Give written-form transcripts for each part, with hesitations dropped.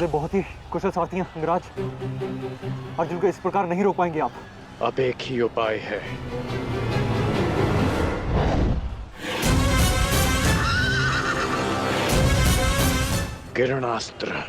बदले बहुत ही कुशल सारथी हैं अंगराज। अर्जुन को इस प्रकार नहीं रोक पाएंगे आप। अब एक ही उपाय है। किरणास्त्र।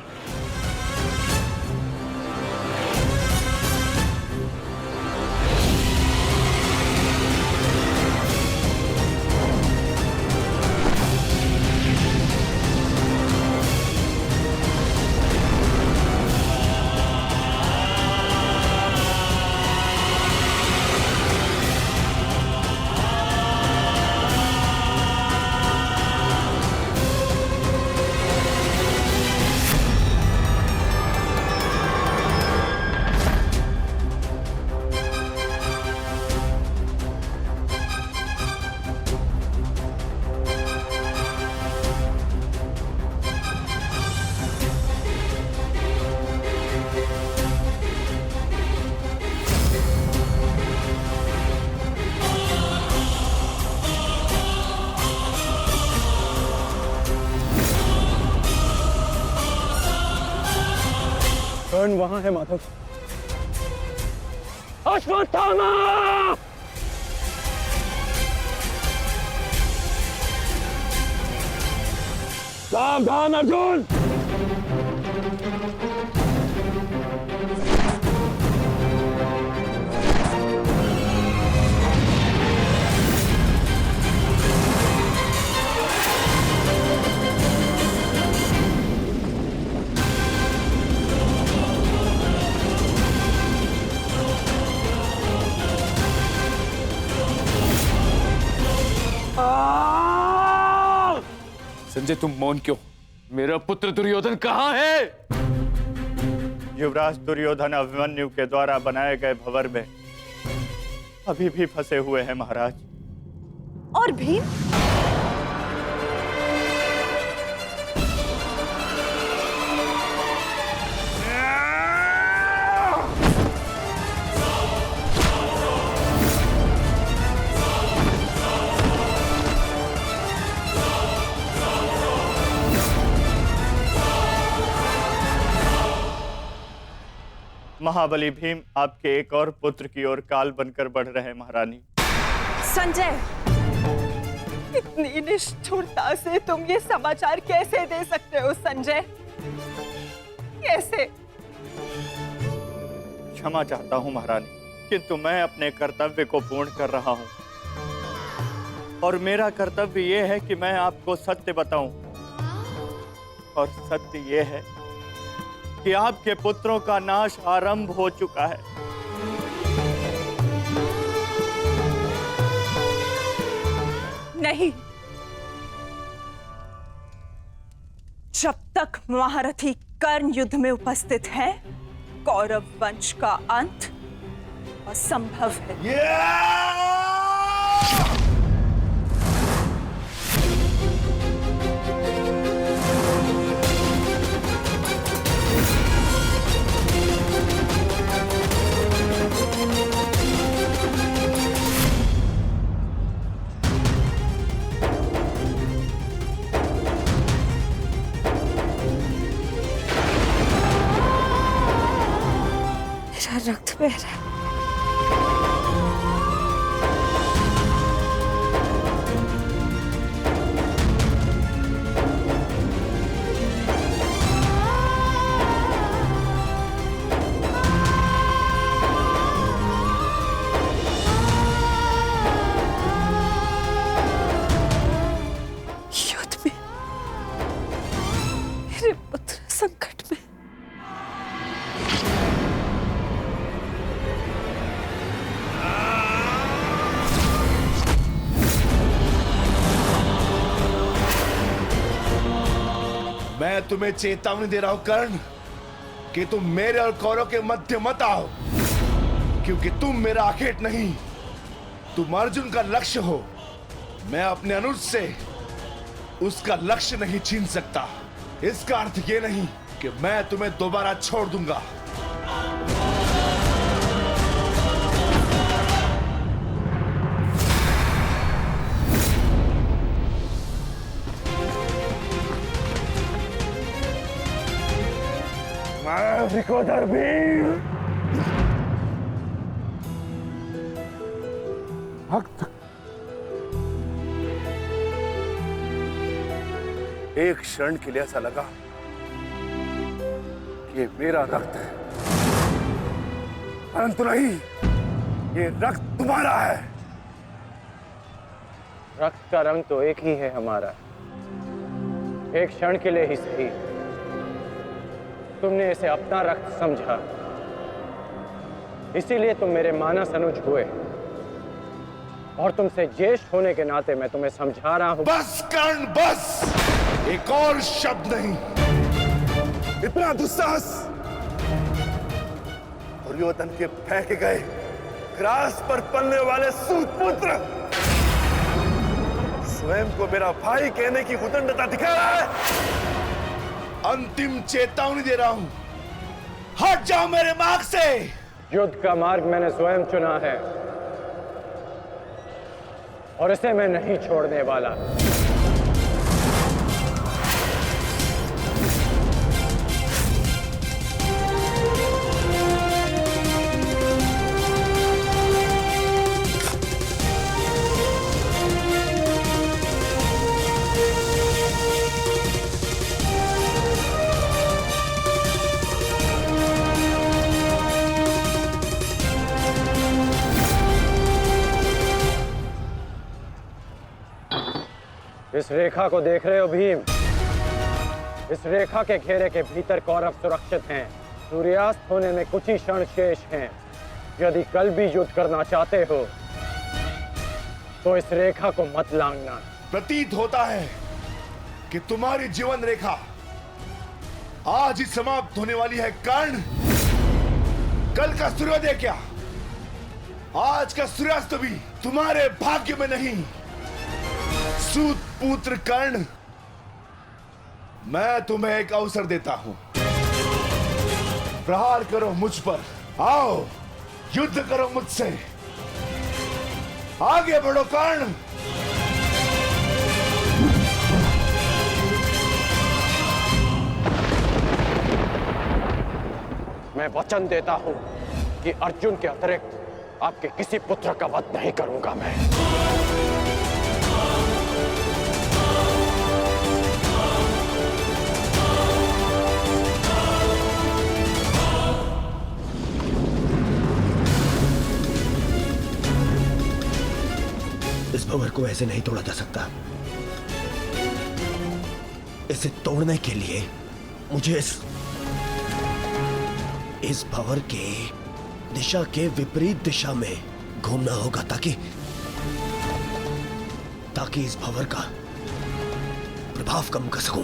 कर्ण वहां है माधव। अश्वत्थामा! सावधान अर्जुन! संजय, तुम मौन क्यों? मेरा पुत्र दुर्योधन कहाँ है? युवराज दुर्योधन अभिमन्यु के द्वारा बनाए गए भंवर में अभी भी फंसे हुए हैं महाराज। और भीम? महाबली भीम आपके एक और पुत्र की ओर काल बनकर बढ़ रहे हैं महारानी। संजय, इतनी निष्ठुरता से तुम ये समाचार कैसे दे सकते हो संजय? कैसे? क्षमा चाहता हूं महारानी, किंतु मैं अपने कर्तव्य को पूर्ण कर रहा हूं और मेरा कर्तव्य यह है कि मैं आपको सत्य बताऊं। और सत्य यह है कि आपके पुत्रों का नाश आरंभ हो चुका है। नहीं, जब तक महारथी कर्ण युद्ध में उपस्थित है, कौरव वंश का अंत असंभव है। रक्त बह रहा है। युद्ध में मेरे पुत्र संकट में। मैं तुम्हें चेतावनी दे रहा हूं कर्ण कि तुम मेरे और कौरव के मध्य मत आओ, क्योंकि तुम मेरा आखेट नहीं, तुम अर्जुन का लक्ष्य हो। मैं अपने अनुज से उसका लक्ष्य नहीं छीन सकता। इसका अर्थ ये नहीं कि मैं तुम्हें दोबारा छोड़ दूंगा। रिकॉर्डर भीम। रक्त। एक क्षण के लिए ऐसा लगा कि ये मेरा रक्त है, परंतु नहीं, ये रक्त तुम्हारा है। रक्त का रंग तो एक ही है हमारा, एक क्षण के लिए ही सही। तुमने इसे अपना रक्त समझा, इसीलिए तुम मेरे मानस अनुज हुए, और तुमसे ज्येष्ठ होने के नाते मैं तुम्हें समझा रहा हूं। बस कर्ण, बस, एक और शब्द नहीं। इतना दुस्साहस, दुर्योधन के फेंके गए ग्रास पर पलने वाले सूतपुत्र स्वयं को मेरा भाई कहने की उदंडता दिखा रहा है। अंतिम चेतावनी दे रहा हूं, हट जाओ मेरे मार्ग से। युद्ध का मार्ग मैंने स्वयं चुना है, और इसे मैं नहीं छोड़ने वाला। इस रेखा को देख रहे हो भीम? इस रेखा के घेरे के भीतर कौरव सुरक्षित हैं। सूर्यास्त होने में कुछ ही क्षण शेष हैं। यदि कल भी युद्ध करना चाहते हो तो इस रेखा को मत लांघना। प्रतीत होता है कि तुम्हारी जीवन रेखा आज ही समाप्त होने वाली है कर्ण। कल का सूर्योदय क्या, आज का सूर्यास्त भी तुम्हारे भाग्य में नहीं। सूत पुत्र कर्ण, मैं तुम्हें एक अवसर देता हूं। प्रहार करो मुझ पर, आओ युद्ध करो मुझसे। आगे बढ़ो कर्ण। मैं वचन देता हूं कि अर्जुन के अतिरिक्त आपके किसी पुत्र का वध नहीं करूंगा मैं। इस भंवर को ऐसे नहीं तोड़ा जा सकता। इसे तोड़ने के लिए मुझे इस भंवर के दिशा के विपरीत दिशा में घूमना होगा ताकि इस भंवर का प्रभाव कम कर सकूं।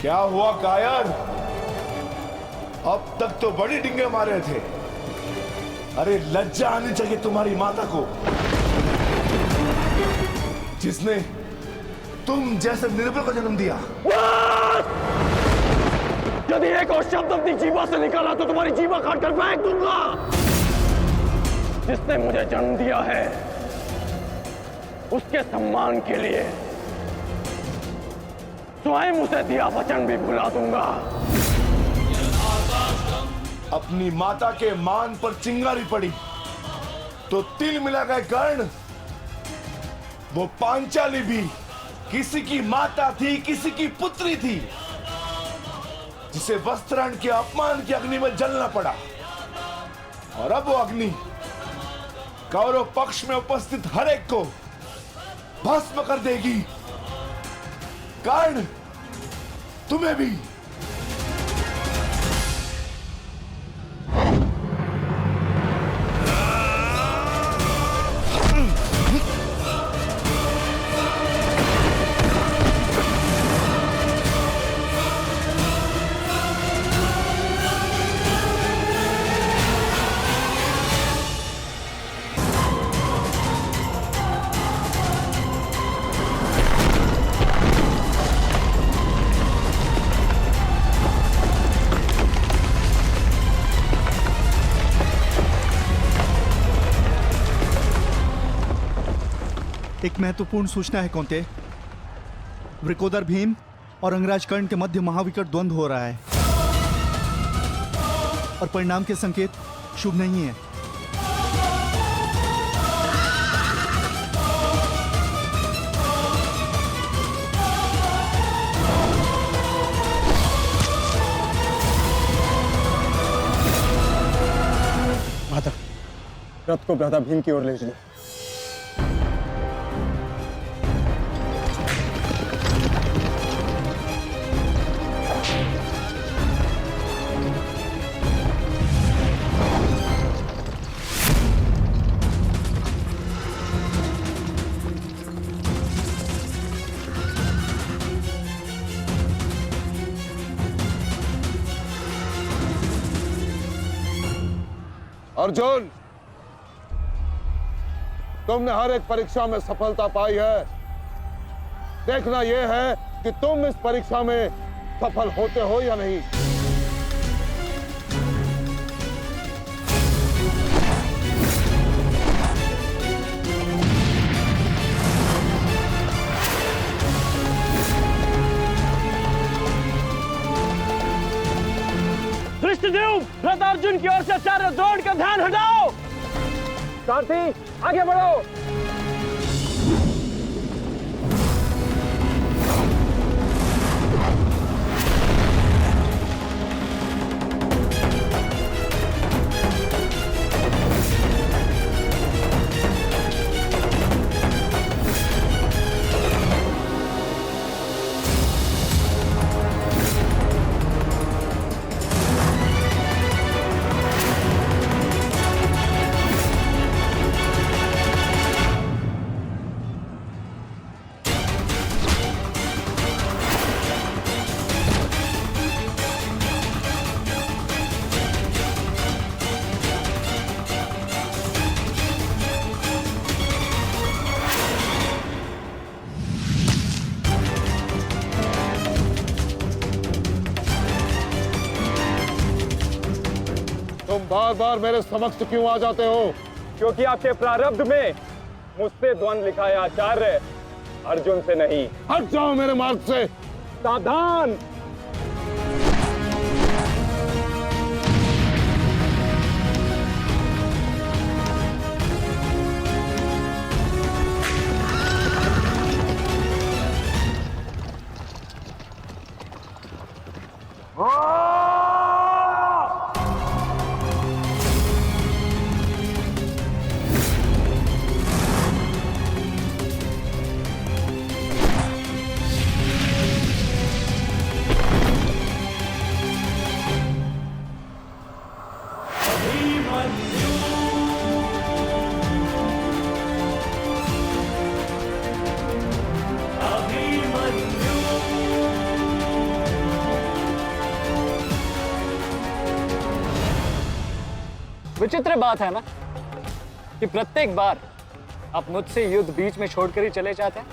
क्या हुआ कायर? अब तक तो बड़ी डिंगे मारे थे। अरे लज्जा आनी चाहिए तुम्हारी माता को, जिसने तुम जैसे निर्बल को जन्म दिया। यदि एक और शब्द अपनी जीवा से निकाला तो तुम्हारी जीवा काटकर फेंक दूंगा। जिसने मुझे जन्म दिया है उसके सम्मान के लिए स्वयं उसे दिया वचन भी भुला दूंगा। अपनी माता के मान पर चिंगारी पड़ी तो तिल मिला गए कर्ण। वो पांचाली भी किसी की माता थी, किसी की पुत्री थी, जिसे वस्त्राण के अपमान की अग्नि में जलना पड़ा। और अब वो अग्नि कौरव पक्ष में उपस्थित हर एक को भस्म कर देगी। कर्ण, तुम्हें भी। एक महत्वपूर्ण सूचना है कौंते। वृकोदर भीम और अंगराज कर्ण के मध्य महाविकट द्वंद्व हो रहा है और परिणाम के संकेत शुभ नहीं है। माता, रथ को भ्राता भीम की ओर ले चलो। अर्जुन, तुमने हर एक परीक्षा में सफलता पाई है। देखना यह है कि तुम इस परीक्षा में सफल होते हो या नहीं। धृष्टद्युम्न, रथ अर्जुन की ओर से आचार्य द्रोण का ध्यान हटाओ। सारथी, आगे बढ़ो। तुम बार बार मेरे समक्ष क्यों आ जाते हो? क्योंकि आपके प्रारब्ध में मुझसे द्वंद्व लिखा है आचार्य, अर्जुन से नहीं। हट जाओ मेरे मार्ग से। सावधान। विचित्र बात है ना कि प्रत्येक बार आप मुझसे युद्ध बीच में छोड़कर ही चले जाते हैं।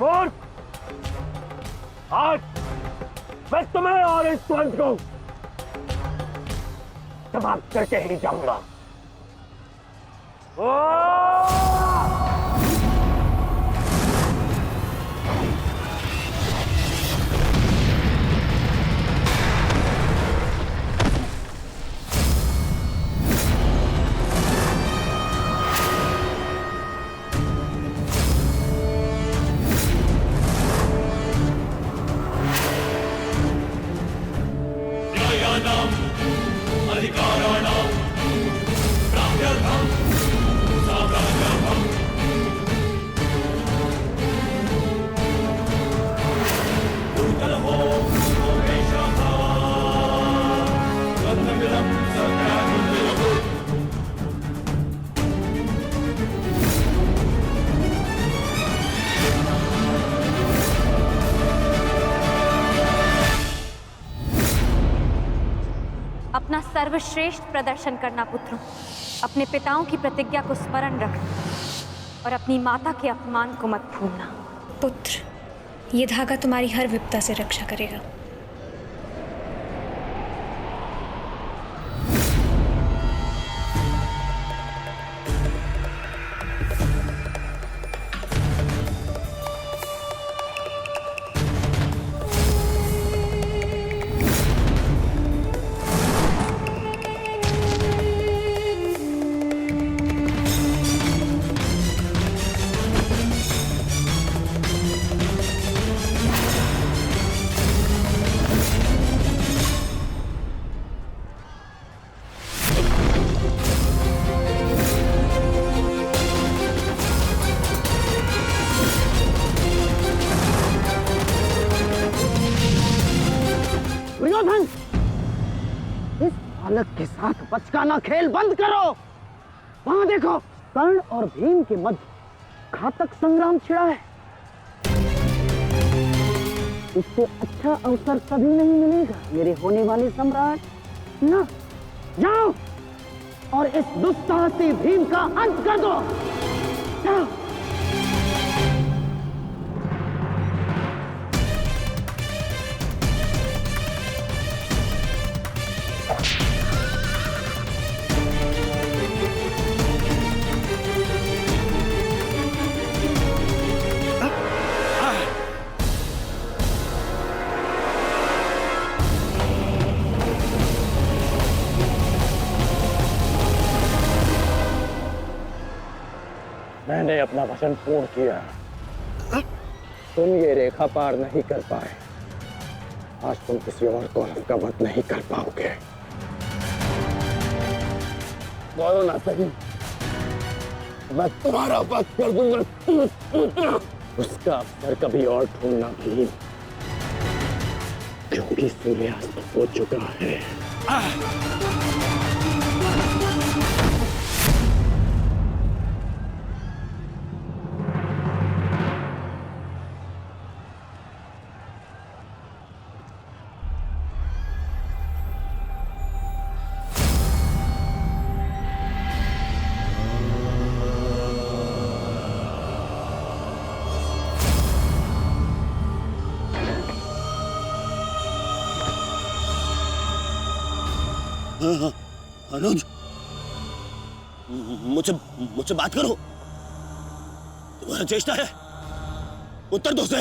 मूर्ख! आज मैं तुम्हें और इस द्वंद्व को समाप्त करके ही जाऊंगा। अपना सर्वश्रेष्ठ प्रदर्शन करना पुत्रों। अपने पिताओं की प्रतिज्ञा को स्मरण रखना और अपनी माता के अपमान को मत भूलना। पुत्र, ये धागा तुम्हारी हर विपदा से रक्षा करेगा। दुर्योधन, इस बालक के साथ बचकाना खेल बंद करो। वहां देखो, कर्ण और भीम के मध्य घातक संग्राम छिड़ा है। इससे अच्छा अवसर कभी नहीं मिलेगा मेरे होने वाले सम्राट। ना, जाओ और इस दुस्साहसी भीम का अंत कर दो। जाओ। मैंने अपना वचन पूर्ण किया। तुम ये रेखा पार नहीं कर पाए, आज तुम किसी और कौरव का वध नहीं कर पाओगे। बोलो ना सही, मैं तुम्हारा वध कर दूंगा। उसका अवसर कभी और ढूंढना भी, क्योंकि सूर्यास्त हो चुका है। अनुज, मुझसे बात करो। तुम्हारा चेष्टा है, उत्तर दो से।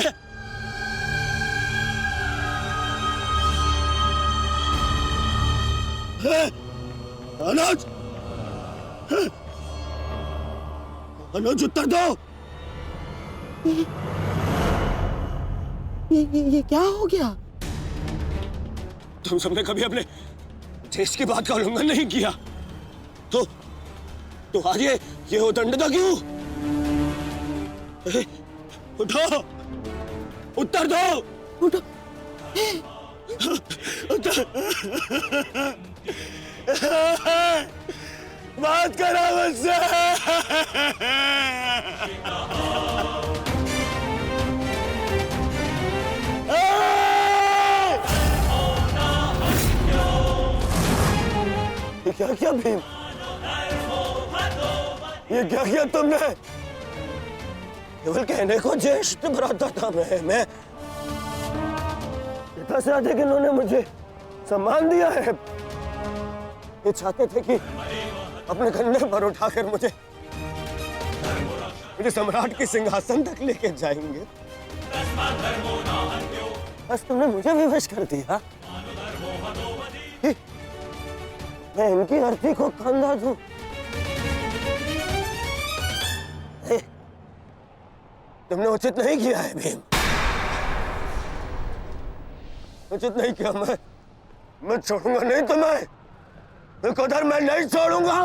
अनुज, अनुज उत्तर दो। ये क्या हो गया? तुम सबने कभी अपने देश की बात का उल्लंघन नहीं किया, तो आज ये उदंडता क्यों? उठो, उत्तर दो। उठो, उत्तर। बात करो मुझसे। क्या क्या भीम, ये क्या किया तुमने? केवल कहने को ज्येष्ठ भ्राता था मैं पिता से अधिक इन्होंने मुझे सम्मान दिया है। ये चाहते थे कि अपने कंधे पर उठाकर मुझे सम्राट के सिंहासन तक लेके जाएंगे। बस तुमने मुझे विवश कर दिया। मैं इनकी अर्थी को कंधा दूं। तुमने उचित नहीं किया है भीम, उचित नहीं किया। मैं छोड़ूंगा नहीं तुम्हें, उधर मैं नहीं छोड़ूंगा।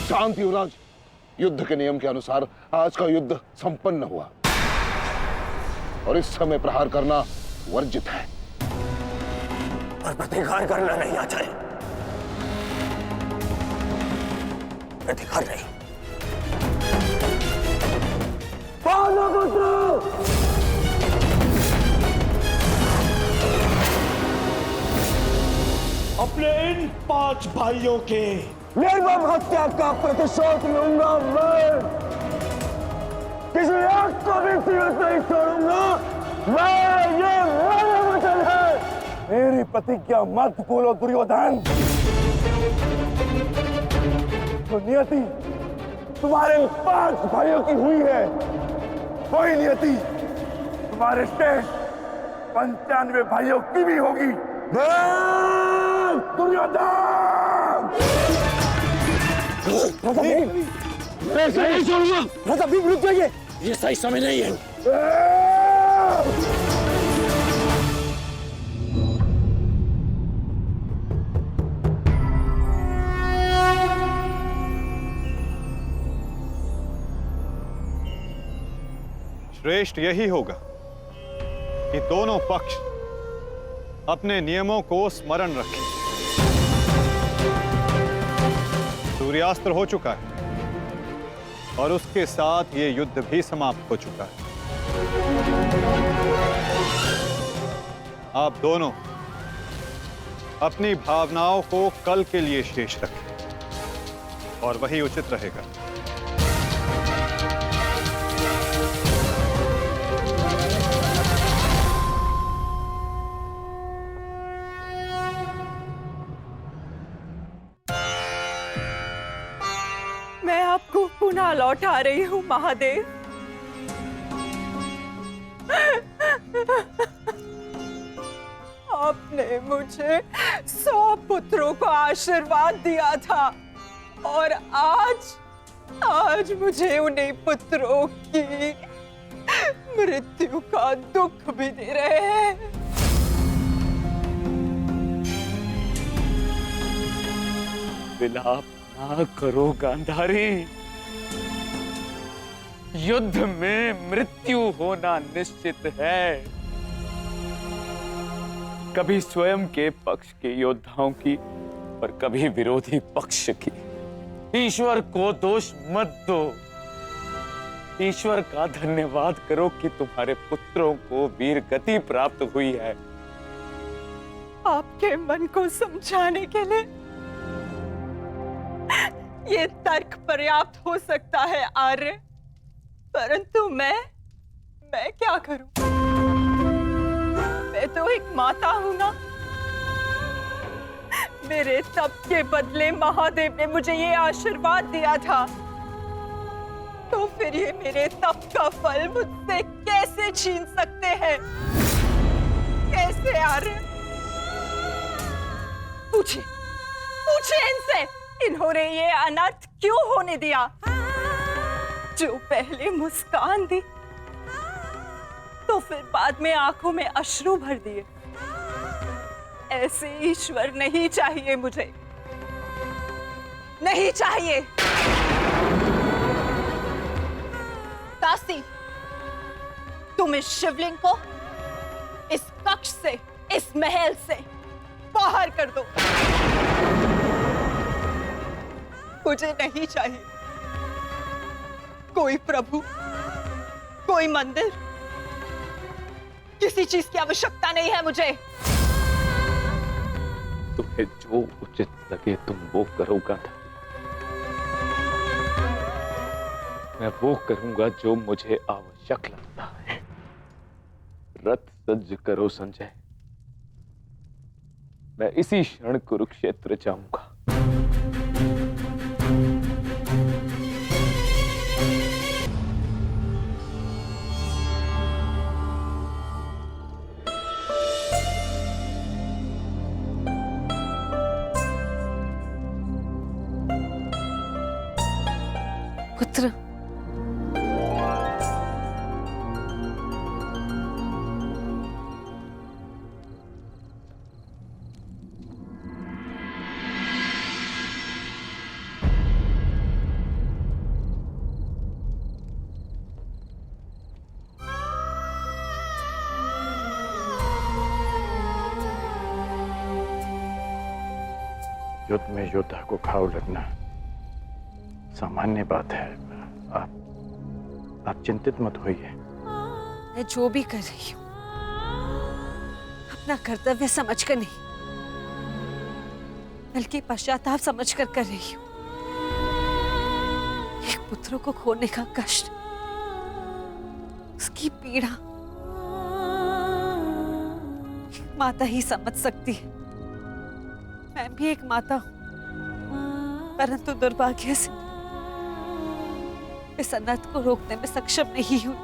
शांत युवराज, युद्ध के नियम के अनुसार आज का युद्ध संपन्न हुआ और इस समय प्रहार करना वर्जित है। और प्रतिकार करना नहीं आचार्य, प्रतिकार नहीं। अपने इन 5 भाइयों के निर्मम हत्या का प्रतिशोध लूंगा मैं। किसी एक को भी जीवित नहीं छोड़ूंगा मैं, ये मेरा वचन है। मेरी प्रतिज्ञा मत भूलो दुर्योधन। तो नियति तुम्हारे 5 भाइयों की हुई है, वही नियति तुम्हारे शेष 95 भाइयों की भी होगी। दुर्योधन! मैं इसे नहीं छोड़ूंगा। प्रताप भीम रुक जाइए, ये सही समय नहीं है। श्रेष्ठ यही होगा कि दोनों पक्ष अपने नियमों को स्मरण रखें। सूर्यास्त्र हो चुका है और उसके साथ ये युद्ध भी समाप्त हो चुका है। आप दोनों अपनी भावनाओं को कल के लिए शेष रखें और वही उचित रहेगा। मैं आपको पुनः लौटा रही हूँ महादेव। आपने मुझे 100 पुत्रों को आशीर्वाद दिया था और आज मुझे उन्हीं पुत्रों की मृत्यु का दुख भी दे रहे हैं। विलाप ना करो गांधारी। युद्ध में मृत्यु होना निश्चित है। कभी स्वयं के पक्ष के योद्धाओं की और कभी विरोधी पक्ष की। ईश्वर को दोष मत दो। ईश्वर का धन्यवाद करो कि तुम्हारे पुत्रों को वीर गति प्राप्त हुई है। आपके मन को समझाने के लिए ये तर्क पर्याप्त हो सकता है आर्य, परंतु मैं क्या करूं? मैं तो एक माता हूं ना। मेरे तप के बदले महादेव ने मुझे ये आशीर्वाद दिया था, तो फिर ये मेरे तप का फल मुझसे कैसे छीन सकते हैं? कैसे आर्य? पूछिए इनसे, इन्होंने ये अनर्थ क्यों होने दिया? जो पहले मुस्कान दी तो फिर बाद में आंखों में अश्रु भर दिए। ऐसे ईश्वर नहीं चाहिए मुझे, नहीं चाहिए। दासी, तुम इस शिवलिंग को इस कक्ष से, इस महल से बाहर कर दो। मुझे नहीं चाहिए कोई प्रभु, कोई मंदिर, किसी चीज की आवश्यकता नहीं है मुझे। तुम्हें जो उचित लगे तुम वो करो गांधारी। मैं वो करूंगा जो मुझे आवश्यक लगता है। रथ सज्ज करो संजय। मैं इसी क्षण कुरुक्षेत्र जाऊंगा। पुत्र, युद्ध में योद्धा को घाव लगना सामान्य बात है। आप चिंतित मत होइए। मैं जो भी कर रही हूँ अपना कर्तव्य समझकर नहीं, बल्कि पश्चाताप समझकर कर रही हूँ। एक पुत्र को खोने का कष्ट, उसकी पीड़ा एक माता ही समझ सकती है। मैं भी एक माता हूँ, परंतु दुर्भाग्य से इस अनर्थ को रोकने में सक्षम नहीं हूं,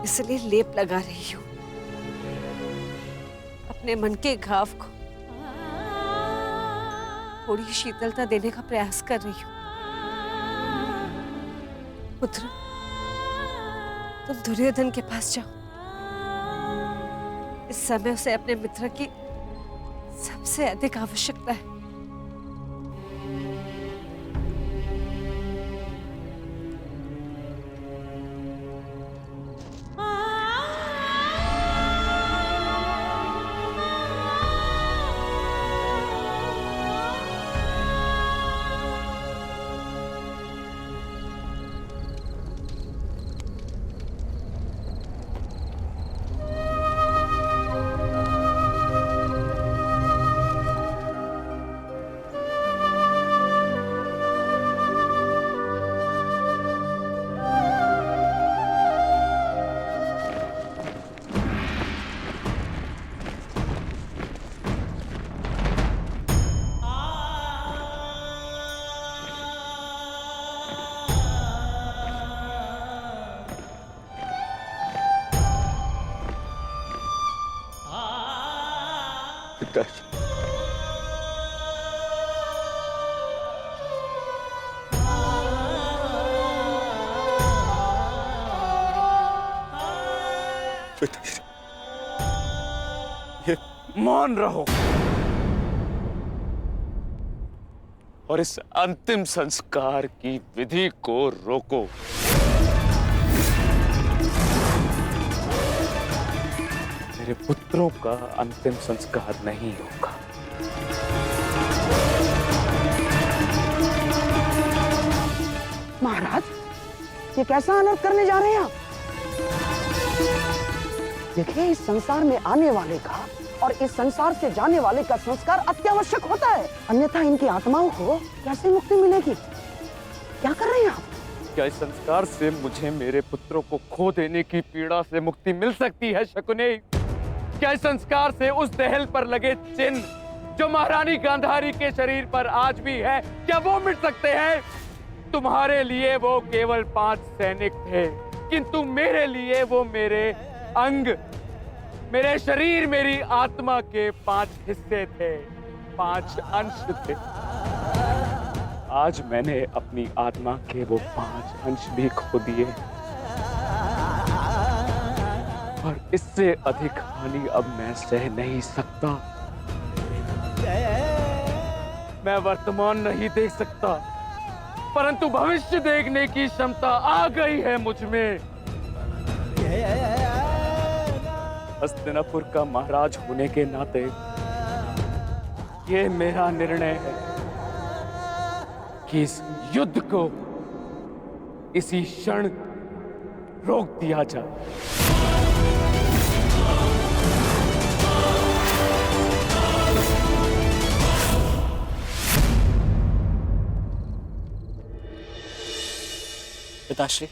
इसलिए लेप लगा रही हूं अपने मन के घाव को। थोड़ी शीतलता देने का प्रयास कर रही हूँ। पुत्र, तुम दुर्योधन के पास जाओ। इस समय उसे अपने मित्र की सबसे अधिक आवश्यकता है। पिताजी, पिताजी, ये मौन रहो और इस अंतिम संस्कार की विधि को रोको। मेरे पुत्रों का अंतिम संस्कार नहीं होगा। महाराज, ये कैसा अनर्थ करने जा रहे हैं आप? देखिए, इस संसार में आने वाले का और इस संसार से जाने वाले का संस्कार अत्यावश्यक होता है, अन्यथा इनकी आत्माओं को कैसे मुक्ति मिलेगी? क्या कर रहे हैं आप? क्या इस संस्कार से मुझे मेरे पुत्रों को खो देने की पीड़ा से मुक्ति मिल सकती है शकुनी? क्या इस संस्कार से उस दहल पर लगे चिन्ह जो महारानी गांधारी के शरीर पर आज भी है, क्या वो मिट सकते हैं? तुम्हारे लिए वो केवल 5 सैनिक थे, किंतु मेरे लिए वो मेरे अंग, मेरे शरीर, मेरी आत्मा के 5 हिस्से थे, 5 अंश थे। आज मैंने अपनी आत्मा के वो 5 अंश भी खो दिए और इससे अधिक हानि अब मैं सह नहीं सकता। मैं वर्तमान नहीं देख सकता, परंतु भविष्य देखने की क्षमता आ गई है मुझ में। हस्तिनापुर का महाराज होने के नाते ये मेरा निर्णय है कि इस युद्ध को इसी क्षण रोक दिया जाए। पिताश्री,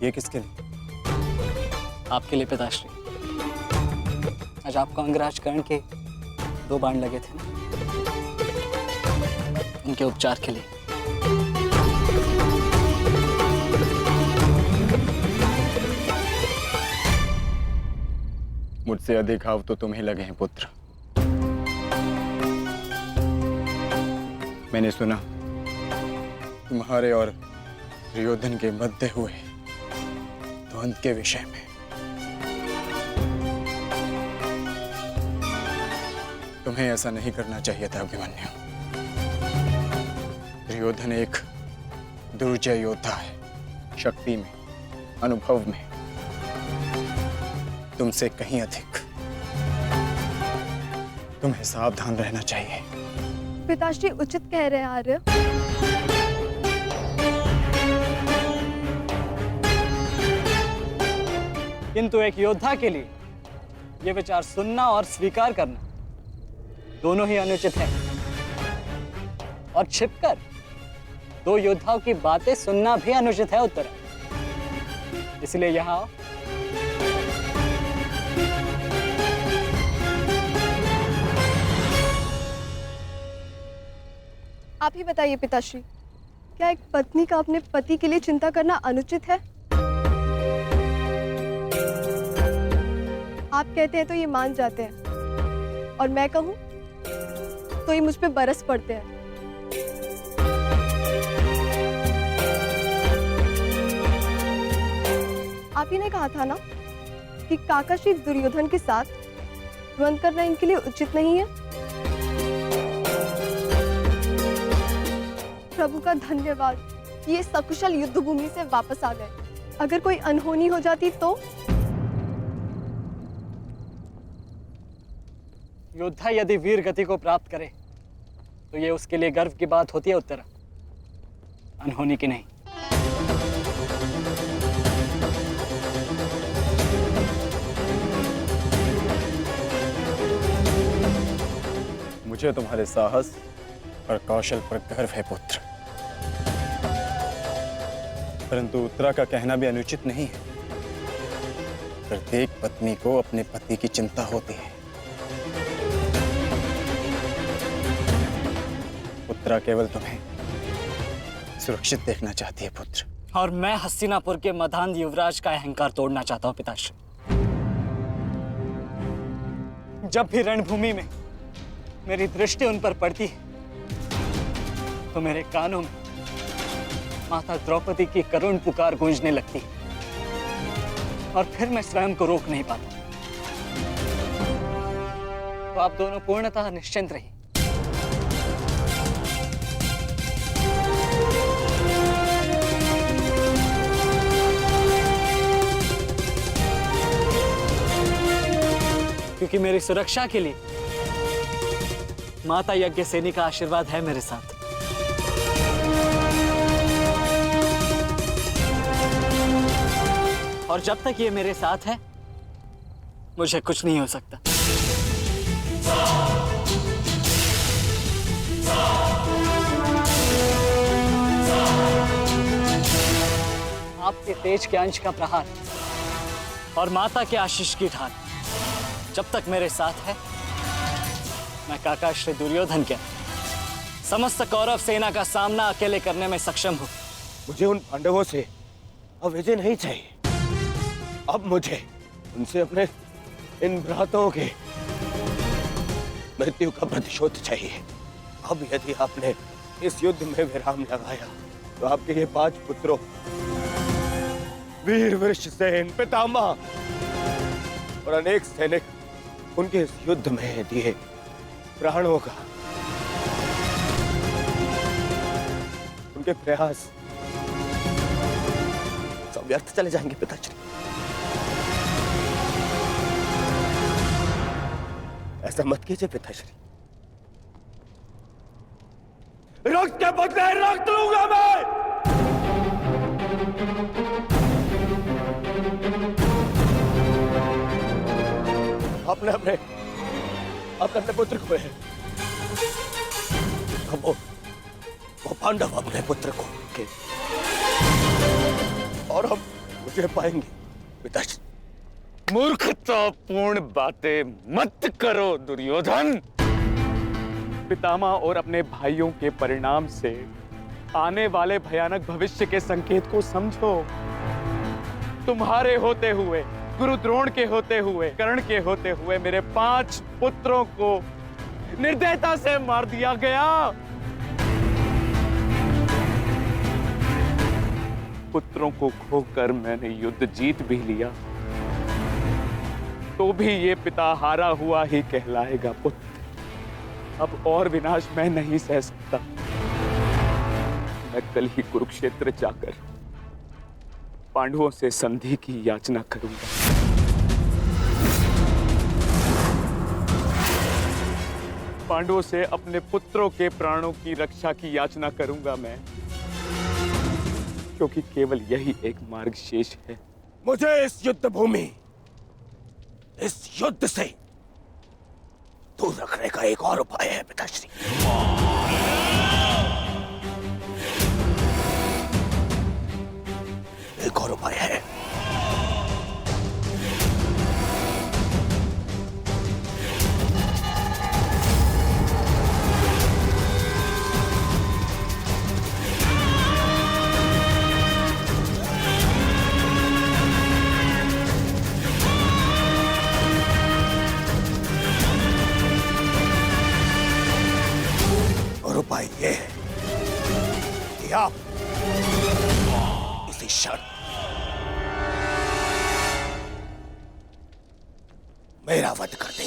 ये किसके लिए? आपके लिए पिताश्री। आज आपको अंगराज कर्ण के 2 बाण लगे थे ना, उनके उपचार के लिए। मुझसे अधिक घाव तो तुम्हें लगे हैं पुत्र। मैंने सुना तुम्हारे और दुर्योधन के मध्य हुए द्वंद्व के विषय में। तुम्हें ऐसा नहीं करना चाहिए था अभिमन्यु। दुर्योधन एक दुर्जय योद्धा है, शक्ति में, अनुभव में तुमसे कहीं अधिक। तुम्हें सावधान रहना चाहिए। पिताश्री उचित कह रहे हैं आर्य। किंतु एक योद्धा के लिए ये विचार सुनना और स्वीकार करना दोनों ही अनुचित है, और छिपकर 2 योद्धाओं की बातें सुनना भी अनुचित है उत्तर। इसलिए यहाँ आओ। आप ही बताइए पिताश्री, क्या एक पत्नी का अपने पति के लिए चिंता करना अनुचित है? आप कहते हैं तो ये मान जाते हैं, और मैं कहूं तो ये मुझ पे बरस पड़ते हैं। आप ही ने कहा था ना कि काका श्री दुर्योधन के साथ द्वंद्व करना इनके लिए उचित नहीं है। प्रभु का धन्यवाद, ये सकुशल युद्ध भूमि से वापस आ गए। अगर कोई अनहोनी हो जाती तो? योद्धा यदि वीर गति को प्राप्त करे तो ये उसके लिए गर्व की बात होती है उत्तरा, अनहोनी की नहीं। मुझे तुम्हारे साहस और कौशल पर गर्व है पुत्र, परंतु उत्तरा का कहना भी अनुचित नहीं है। प्रत्येक पत्नी को अपने पति की चिंता होती है। उत्तरा केवल तुम्हें सुरक्षित देखना चाहती है पुत्र। और मैं हस्तिनापुर के मधान युवराज का अहंकार तोड़ना चाहता हूं पिताश्री। जब भी रणभूमि में मेरी दृष्टि उन पर पड़ती है तो मेरे कानों में माता द्रौपदी की करुण पुकार गूंजने लगती है, और फिर मैं स्वयं को रोक नहीं पाता। तो आप दोनों पूर्णतः निश्चिंत रहिए। क्योंकि मेरी सुरक्षा के लिए माता यज्ञसेनी का आशीर्वाद है मेरे साथ। और जब तक ये मेरे साथ है मुझे कुछ नहीं हो सकता। आपके तेज के अंश का प्रहार और माता के आशीष की ढाल जब तक मेरे साथ है, मैं काका श्री दुर्योधन के समस्त कौरव सेना का सामना अकेले करने में सक्षम हूं। मुझे उन पांडवों से अब विजय नहीं चाहिए। अब मुझे उनसे अपने इन भ्राताओं के मृत्यु का प्रतिशोध चाहिए। अब यदि आपने इस युद्ध में विराम लगाया तो आपके ये 5 पुत्रों वीर वृषसेन, पितामह और अनेक सैनिक उनके इस युद्ध में दिए प्राणों का, उनके प्रयास सब व्यर्थ चले जाएंगे पिताश्री। ऐसा मत कीजिए पिताश्री। रक्त के बदले रक्त लूंगा मैं। आपने अपने पुत्र को है, वो पांडव अपने पुत्र को के और हम मुझे पाएंगे पिताश्री। मूर्खतापूर्ण बातें मत करो दुर्योधन। पितामह और अपने भाइयों के परिणाम से आने वाले भयानक भविष्य के संकेत को समझो। तुम्हारे होते हुए, गुरु द्रोण के होते हुए, कर्ण के होते हुए मेरे 5 पुत्रों को निर्दयता से मार दिया गया। पुत्रों को खोकर मैंने युद्ध जीत भी लिया तो भी ये पिता हारा हुआ ही कहलाएगा पुत्र। अब और विनाश मैं नहीं सह सकता। मैं कल ही कुरुक्षेत्र जाकर पांडवों से संधि की याचना करूंगा। पांडवों से अपने पुत्रों के प्राणों की रक्षा की याचना करूंगा मैं, क्योंकि केवल यही एक मार्ग शेष है। मुझे इस युद्ध भूमि, इस युद्ध से दूर रखने का एक और उपाय है पिताश्री। एक और उपाय है। आप इसी क्षण मेरा वध कर दे।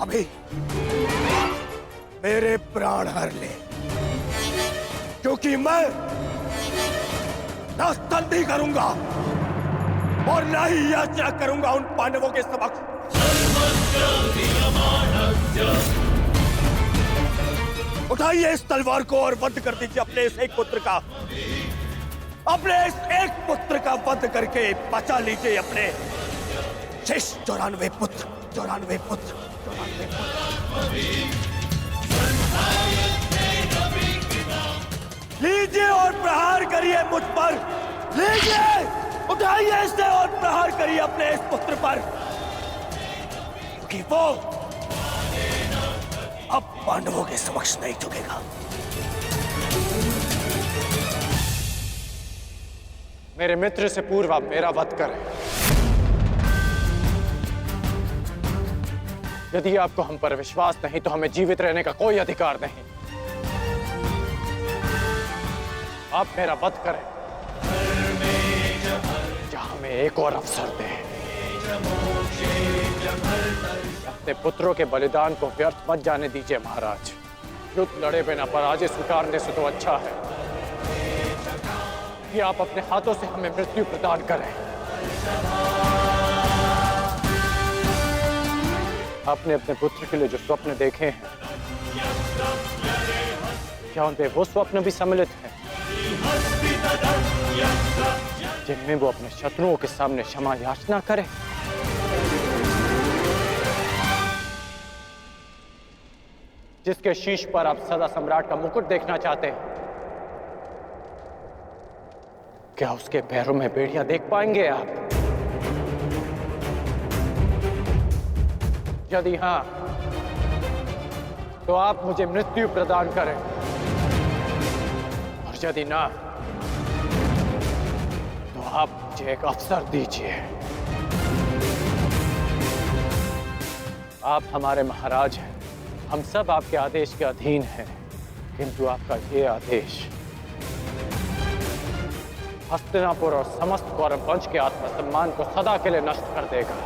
अभी मेरे प्राण हर ले, क्योंकि मैं ना स्तुति करूंगा और ना ही याचना करूंगा उन पांडवों के समक्ष। उठाइए इस तलवार को और वध कर दीजिए अपने इस एक पुत्र का। अपने इस एक पुत्र का वध करके बचा लीजिए अपने शेष 94 पुत्र। 94 पुत्र। लीजिए और प्रहार करिए मुझ पर। लीजिए, उठाइए इसे और प्रहार करिए अपने इस पुत्र पर, क्योंकि वो अब पांडवों के समक्ष नहीं झुकेगा। मेरे मित्र से पूर्व आप मेरा वध करें। यदि आपको हम पर विश्वास नहीं तो हमें जीवित रहने का कोई अधिकार नहीं। आप मेरा वध करें या हमें एक और अवसर दें। अपने पुत्रों के बलिदान को व्यर्थ मत जाने दीजिए महाराज। युद्ध लड़े बिना पराजय स्वीकारने से तो अच्छा है कि आप अपने हाथों से हमें मृत्यु प्रदान करें। आपने अपने पुत्र के लिए जो स्वप्न देखे हैं, क्या उनपे वो स्वप्न भी सम्मिलित हैं जिनमें वो अपने शत्रुओं के सामने क्षमा याचना करें? जिसके शीश पर आप सदा सम्राट का मुकुट देखना चाहते हैं, क्या उसके पैरों में बेड़ियां देख पाएंगे आप? यदि हां, तो आप मुझे मृत्यु प्रदान करें, और यदि ना, तो आप मुझे एक अवसर दीजिए। आप हमारे महाराज हैं, हम सब आपके आदेश के अधीन हैं, किंतु आपका ये आदेश हस्तिनापुर और समस्त कौरव वंश के आत्मसम्मान को सदा के लिए नष्ट कर देगा।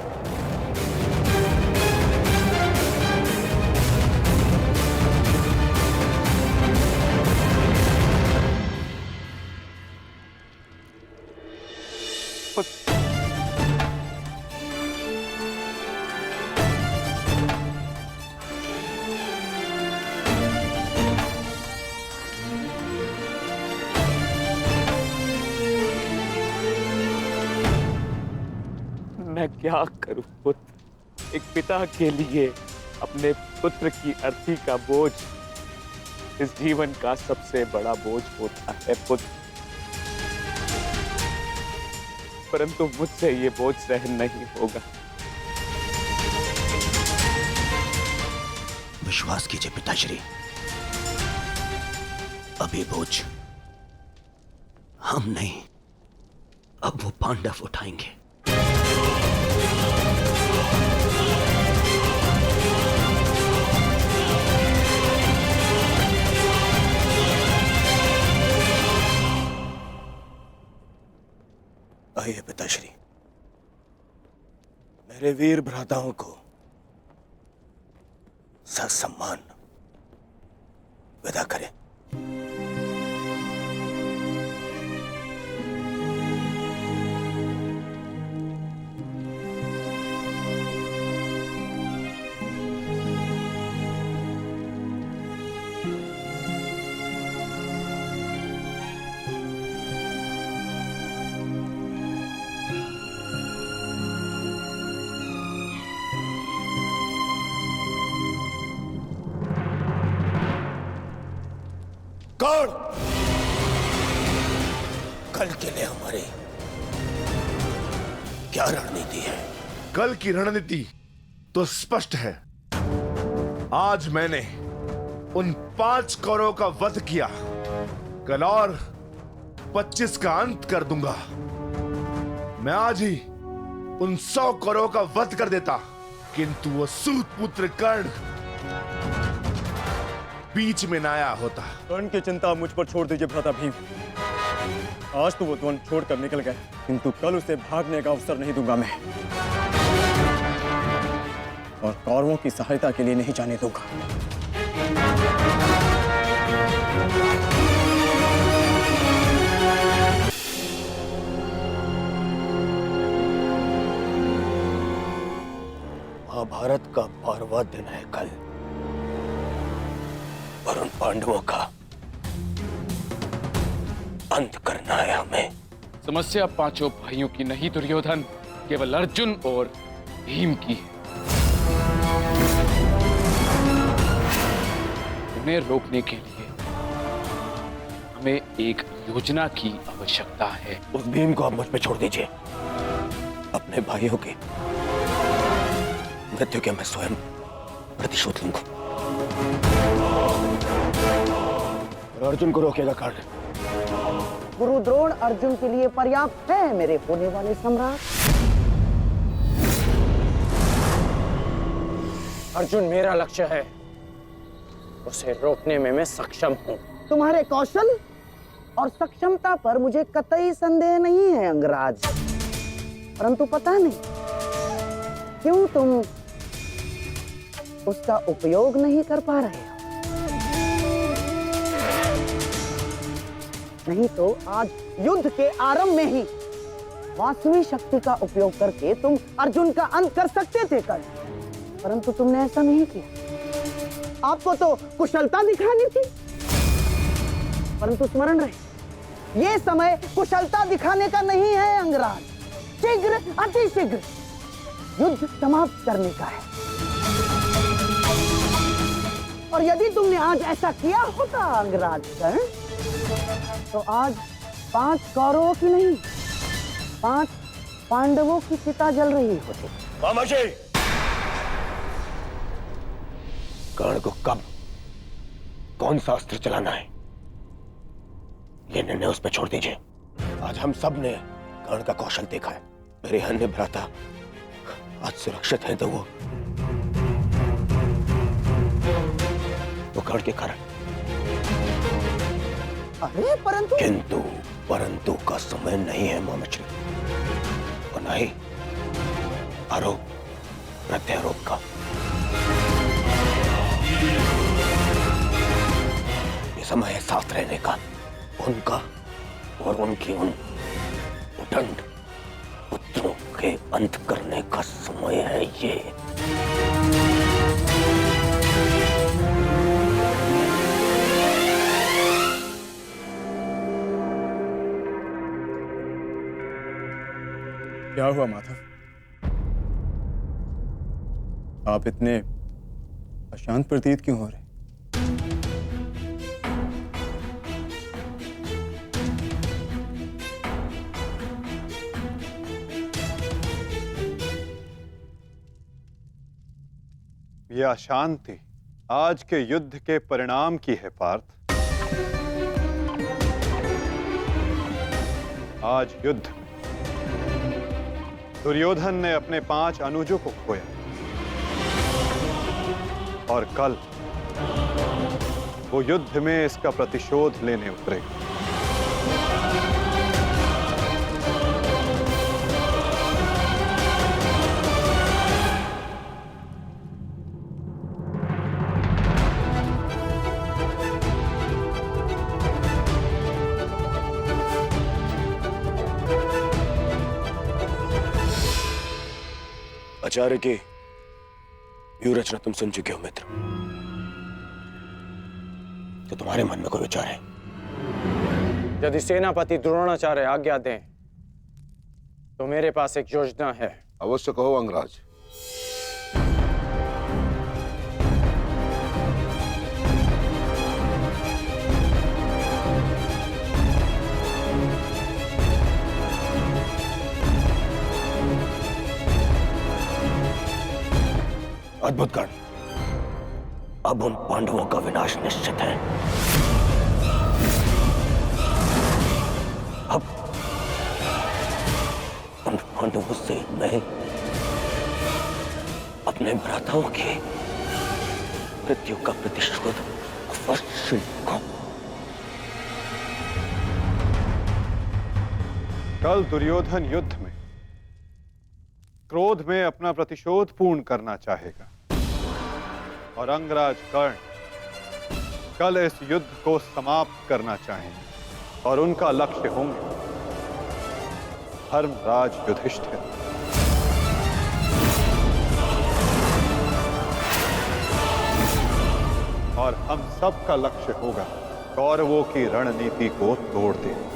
मैं क्या करूं पुत्र? एक पिता के लिए अपने पुत्र की अर्थी का बोझ इस जीवन का सबसे बड़ा बोझ होता है पुत्र, परंतु मुझसे ये बोझ सहन नहीं होगा। विश्वास कीजिए पिताश्री, अभी बोझ हम नहीं, अब वो पांडव उठाएंगे। आइए पिताश्री, मेरे वीर भ्राताओं को ससम्मान विदा करें। कौन? कल के लिए हमारी क्या रणनीति है? कल की रणनीति तो स्पष्ट है। आज मैंने उन 5 कौरवों का वध किया, कल और 25 का अंत कर दूंगा। मैं आज ही उन 100 कौरवों का वध कर देता, किंतु वो सूत पुत्र कर्ण बीच में ना आया होता। कर्ण की चिंता मुझ पर छोड़ दीजिए भ्राता भीम। आज तो वो द्वंद छोड़कर निकल गए, किंतु कल उसे भागने का अवसर नहीं दूंगा मैं, और कौरवों की सहायता के लिए नहीं जाने दूंगा। महाभारत का 12वां दिन है कल, और उन पांडवों का अंत करना है हमें। समस्या पांचों भाइयों की नहीं दुर्योधन, केवल अर्जुन और भीम की है। उन्हें रोकने के लिए हमें एक योजना की आवश्यकता है। उस भीम को आप मुझ पे छोड़ दीजिए। अपने भाइयों के मृत्यु के मैं स्वयं प्रतिशोध लूंगा। और अर्जुन को रोकेगा कर्ण। गुरु द्रोण अर्जुन के लिए पर्याप्त है मेरे होने वाले सम्राट। अर्जुन मेरा लक्ष्य है, उसे रोकने में मैं सक्षम हूं। तुम्हारे कौशल और सक्षमता पर मुझे कतई संदेह नहीं है अंगराज, परंतु पता नहीं क्यों तुम उसका उपयोग नहीं कर पा रहे हो। नहीं तो आज युद्ध के आरंभ में ही वास्तविक शक्ति का उपयोग करके तुम अर्जुन का अंत कर सकते थे कल, परंतु तुमने ऐसा नहीं किया। आपको तो कुशलता दिखानी थी, परंतु स्मरण रहे ये समय कुशलता दिखाने का नहीं है अंगराज। शीघ्र अतिशीघ्र युद्ध समाप्त करने का है। और यदि तुमने आज ऐसा किया होता अंगराज कर्ण, तो आज 5 कौरवों की नहीं 5 पांडवों की चिता जल रही होती। खामोशी! कर्ण को कब कौन सा अस्त्र चलाना है, ये निर्णय उस पर छोड़ दीजिए। आज हम सब ने कर्ण का कौशल देखा है। मेरे अन्य भ्राता आज सुरक्षित है, तो वो कर्ण के कारण। अरे परंतु का समय नहीं है मोहम्मद, और न ही आरोप प्रत्यारोप का। ये समय है साथ रहने का, उनका और उनकी उन उदंड पुत्रों के अंत करने का समय है ये। क्या हुआ माधव? आप इतने अशांत प्रतीत क्यों हो रहे? यह अशांति आज के युद्ध के परिणाम की है पार्थ। आज युद्ध में दुर्योधन ने अपने 5 अनुजों को खोया, और कल वो युद्ध में इसका प्रतिशोध लेने उतरेगा। आचार्य की व्यूह रचना तुम सुन चुके हो मित्र, तो तुम्हारे मन में कोई विचार है? यदि सेनापति द्रोणाचार्य आज्ञा दें तो मेरे पास एक योजना है। अवश्य कहो अंगराज। अद्भुत कर्ण, अब उन पांडवों का विनाश निश्चित है। अब उन पांडवों से मैं अपने भ्राताओं की मृत्यु का प्रतिशोध अवश्य को। कल दुर्योधन युद्ध में क्रोध में अपना प्रतिशोध पूर्ण करना चाहेगा और अंगराज कर्ण कल इस युद्ध को समाप्त करना चाहेंगे और उनका लक्ष्य होंगे धर्मराज युधिष्ठिर। और हम सब का लक्ष्य होगा कौरवों की रणनीति को तोड़ देना।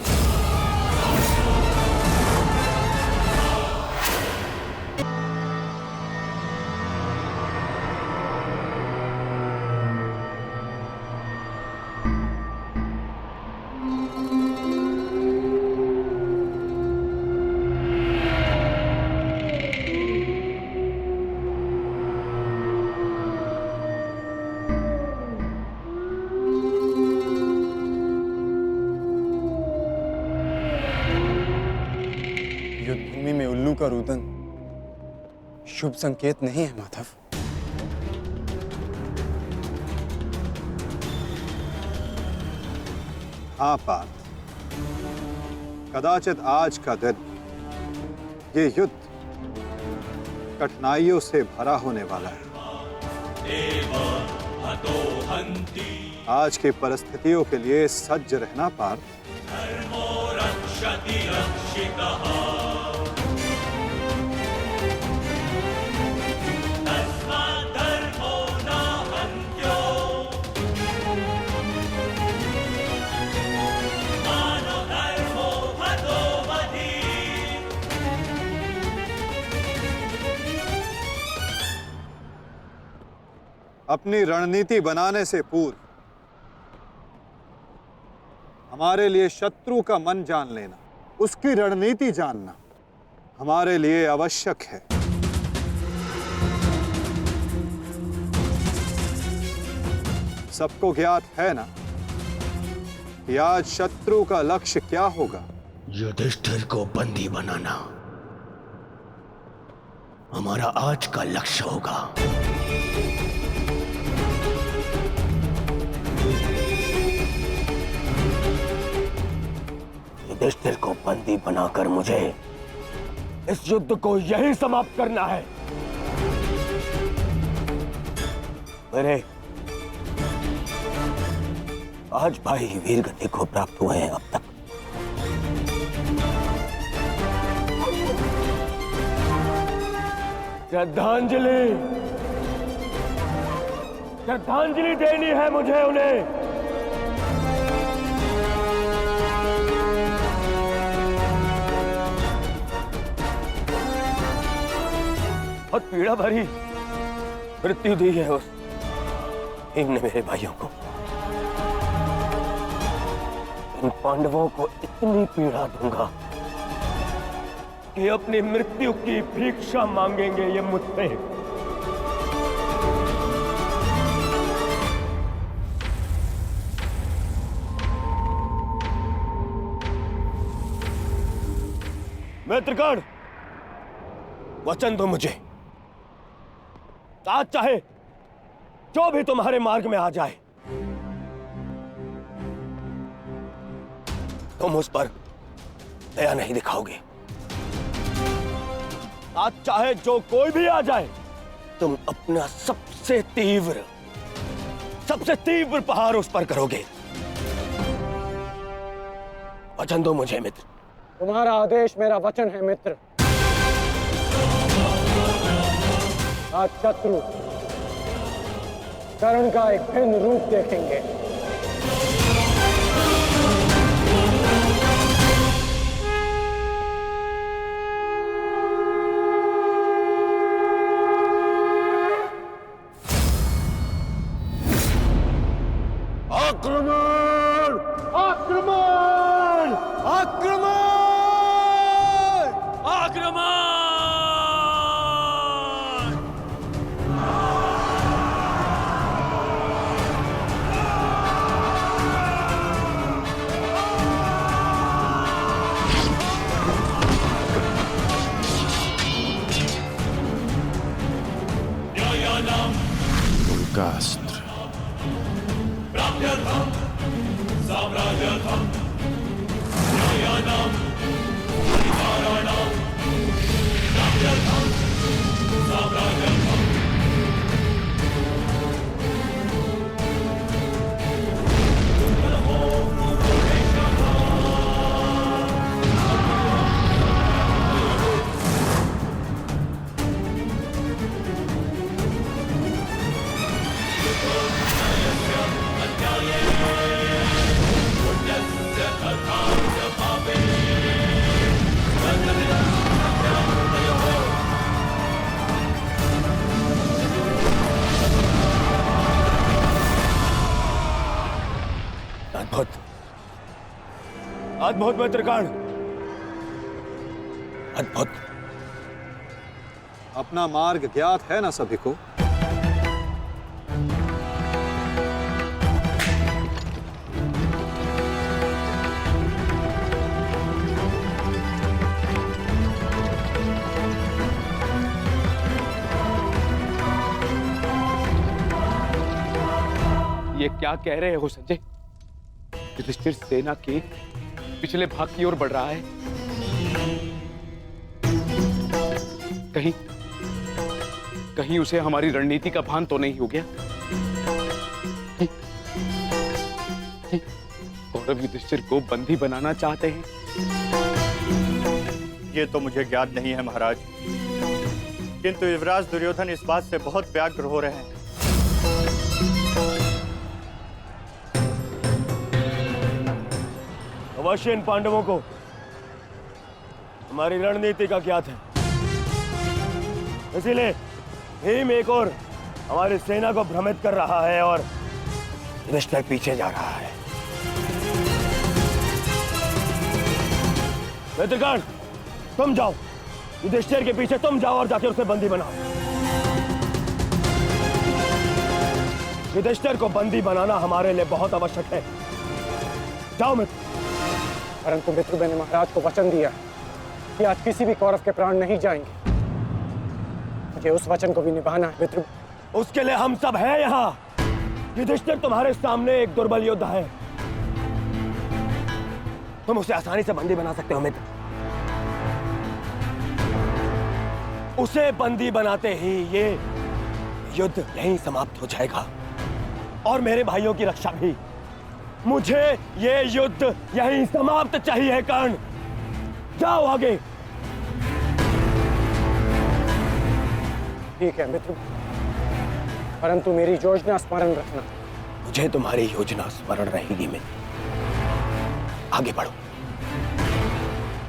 युद्धभूमि में उल्लू का रुदन शुभ संकेत नहीं है माधव। हाँ पार्थ, कदाचित आज का दिन ये युद्ध कठिनाइयों से भरा होने वाला है। आज की परिस्थितियों के लिए सज्ज रहना पार्थ। अपनी रणनीति बनाने से पूर्व हमारे लिए शत्रु का मन जान लेना, उसकी रणनीति जानना हमारे लिए आवश्यक है। सबको ज्ञात है ना कि आज शत्रु का लक्ष्य क्या होगा? युधिष्ठिर को बंदी बनाना हमारा आज का लक्ष्य होगा। युधिष्ठिर को बंदी बनाकर मुझे इस युद्ध को यही समाप्त करना है। मेरे आज भाई वीर गति को प्राप्त हुए हैं अब तक। श्रद्धांजलि श्रद्धांजलि देनी है मुझे उन्हें। बहुत पीड़ा भरी मृत्यु दी है उस भीम ने मेरे भाइयों को। इन पांडवों को इतनी पीड़ा दूंगा कि अपनी मृत्यु की भिक्षा मांगेंगे ये मुझसे। मित्रगण, वचन दो मुझे, आज चाहे जो भी तुम्हारे मार्ग में आ जाए तुम उस पर दया नहीं दिखाओगे। आज चाहे जो कोई भी आ जाए तुम अपना सबसे तीव्र प्रहार उस पर करोगे। वचन दो मुझे मित्र। तुम्हारा आदेश मेरा वचन है मित्र। आज शत्रु कर्ण का एक भिन्न रूप देखेंगे। आक्रमण! आक्रमण! आक्रमण! आक्रमण! उनका अस्त्र अद्भुत, अद्भुत मित्रगण, अद्भुत। अपना मार्ग ज्ञात है ना सभी को? ये क्या कह रहे हो संजय? युधिष्ठिर सेना के पिछले भाग की ओर बढ़ रहा है। कहीं उसे हमारी रणनीति का भान तो नहीं हो गया? कौरव युधिष्ठिर को बंदी बनाना चाहते हैं? ये तो मुझे ज्ञात नहीं है महाराज, किंतु युवराज दुर्योधन इस बात से बहुत व्याग्र हो रहे हैं। अवश्य इन पांडवों को हमारी रणनीति का ज्ञात है, इसीलिए भीम एक और हमारी सेना को भ्रमित कर रहा है और युधिष्ठिर पीछे जा रहा है। मित्रगण, तुम जाओ, युधिष्ठिर के पीछे तुम जाओ और जाके उसे बंदी बनाओ। युधिष्ठिर को बंदी बनाना हमारे लिए बहुत आवश्यक है। जाओ मित्र। परंतु मित्र, मैंने महाराज को वचन दिया कि आज किसी भी कौरव के प्राण नहीं जाएंगे। मुझे उस वचन को भी निभाना है मित्र। उसके लिए हम सब हैं यहाँ। युधिष्ठिर तुम्हारे सामने एक दुर्बल योद्धा है, तुम उसे आसानी से बंदी बना सकते हो मित्र। उसे बंदी बनाते ही ये युद्ध यहीं समाप्त हो जाएगा और मेरे भाइयों की रक्षा भी। मुझे ये युद्ध यहीं समाप्त चाहिए कर्ण। जाओ आगे। ठीक है मित्र, परंतु मेरी योजना स्मरण रखना। मुझे तुम्हारी योजना स्मरण रहेगी मित्र। आगे बढ़ो।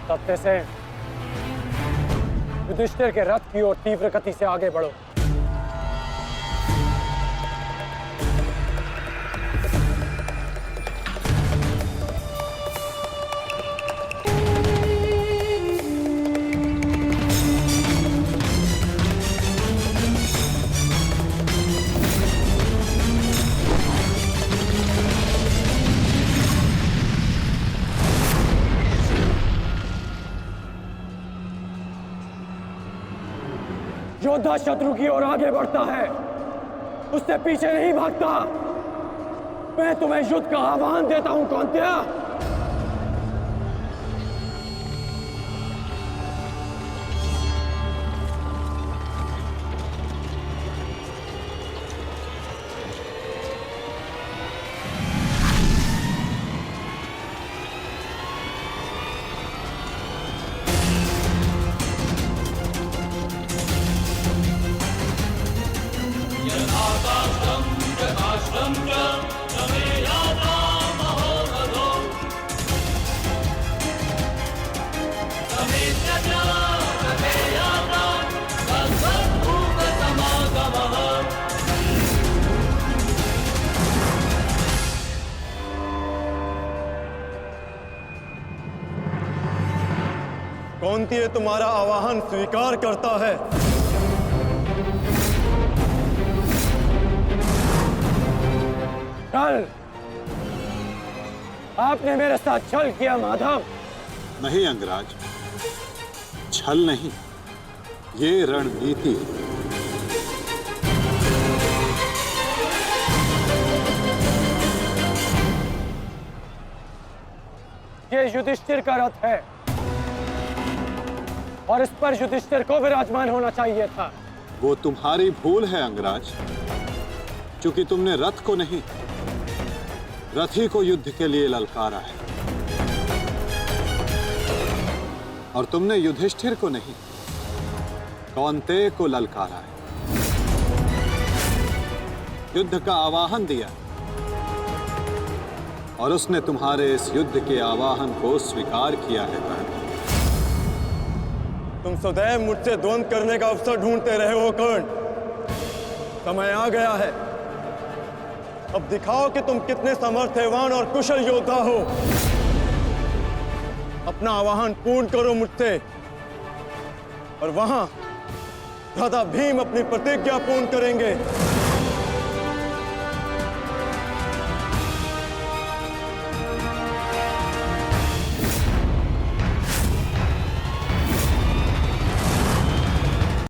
तब से युधिष्ठिर के रथ की ओर तीव्र गति से आगे बढ़ो। योद्धा शत्रु की ओर आगे बढ़ता है, उससे पीछे नहीं भागता। मैं तुम्हें युद्ध का आह्वान देता हूं कौंतेय। कौंतेय तुम्हारा आवाहन स्वीकार करता है। कल आपने मेरे साथ छल किया माधव। नहीं अंगराज, छल नहीं, ये रणनीति है। ये युधिष्ठिर का रथ है और इस पर युधिष्ठिर को विराजमान होना चाहिए था। वो तुम्हारी भूल है अंगराज, क्योंकि तुमने रथ को नहीं, रथी को युद्ध के लिए ललकारा है। और तुमने युधिष्ठिर को नहीं, कौन्तेय को ललकारा है, युद्ध का आवाहन दिया और उसने तुम्हारे इस युद्ध के आवाहन को स्वीकार किया है कर्ण। तुम सदैव मुझसे द्वंद्व करने का अवसर ढूंढते रहे हो कर्ण। समय आ गया है, अब दिखाओ कि तुम कितने समर्थवान और कुशल योद्धा हो। अपना आवाहन पूर्ण करो मुझसे और वहां भ्राता भीम अपनी प्रतिज्ञा पूर्ण करेंगे।